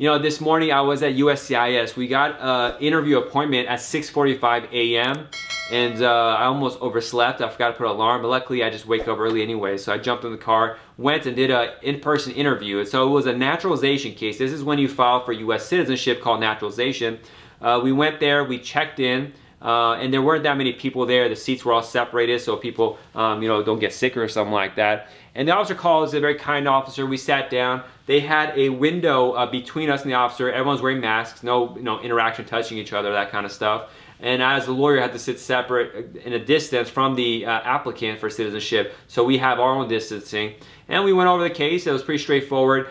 This morning I was at USCIS. We got an interview appointment at 6:45 a.m. and I almost overslept. I forgot to put an alarm, but luckily I just wake up early anyway. So I jumped in the car, went and did an in-person interview. And so it was a naturalization case. This is when you file for U.S. citizenship, called naturalization. We went there, we checked in. And there weren't that many people there. The seats were all separated so people, don't get sick or something like that. And the officer called us, a very kind officer. We sat down. They had a window between us and the officer. Everyone's wearing masks, no interaction, touching each other, that kind of stuff. And as the lawyer, had to sit separate in a distance from the applicant for citizenship. So we have our own distancing. And we went over the case. It was pretty straightforward.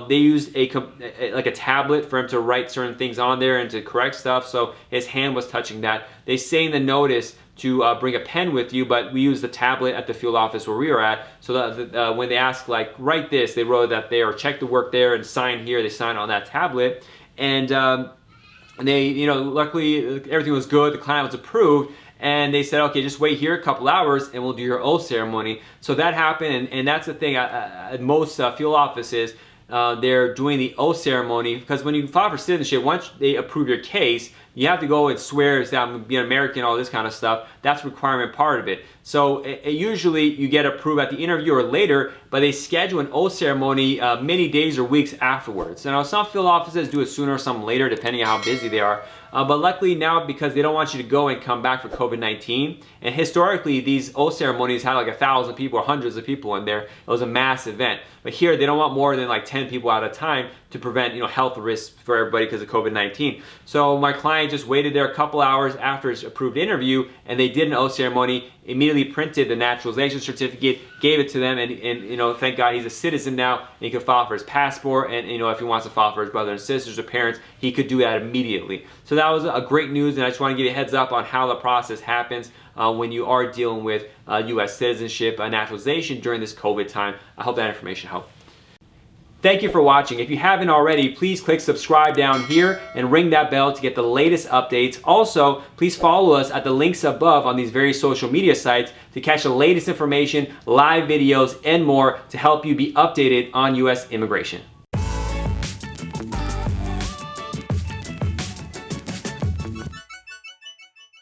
They used a tablet for him to write certain things on there and to correct stuff. So his hand was touching that. They say in the notice to bring a pen with you, but we used the tablet at the field office where we were at. So that when they asked, like, write this, they wrote that there, or check the work there and sign here. They signed on that tablet. And they, luckily everything was good. The client was approved. And they said, okay, just wait here a couple hours and we'll do your oath ceremony. So that happened, and that's the thing at most field offices, they're doing the oath ceremony, because when you file for citizenship, once they approve your case, you have to go and swear that I'm being American, all this kind of stuff. That's a requirement part of it. So usually you get approved at the interview or later, but they schedule an oath ceremony many days or weeks afterwards. Now some field offices do it sooner or some later, depending on how busy they are. But luckily now, because they don't want you to go and come back for COVID-19, and historically these oath ceremonies had like 1,000 people or hundreds of people in there. It was a mass event. But here they don't want more than like 10 people at a time to prevent health risks for everybody because of COVID-19. So my client just waited there a couple hours after his approved interview, and they did an oath ceremony, immediately printed the naturalization certificate, gave it to them, and thank God he's a citizen now, and he could file for his passport, and if he wants to file for his brothers and sisters or parents, he could do that immediately. So that was a great news, and I just want to give you a heads up on how the process happens when you are dealing with U.S. citizenship naturalization during this COVID time. I hope that information helped. Thank you for watching. If you haven't already, please click subscribe down here and ring that bell to get the latest updates. Also, please follow us at the links above on these various social media sites to catch the latest information, live videos, and more to help you be updated on U.S. immigration.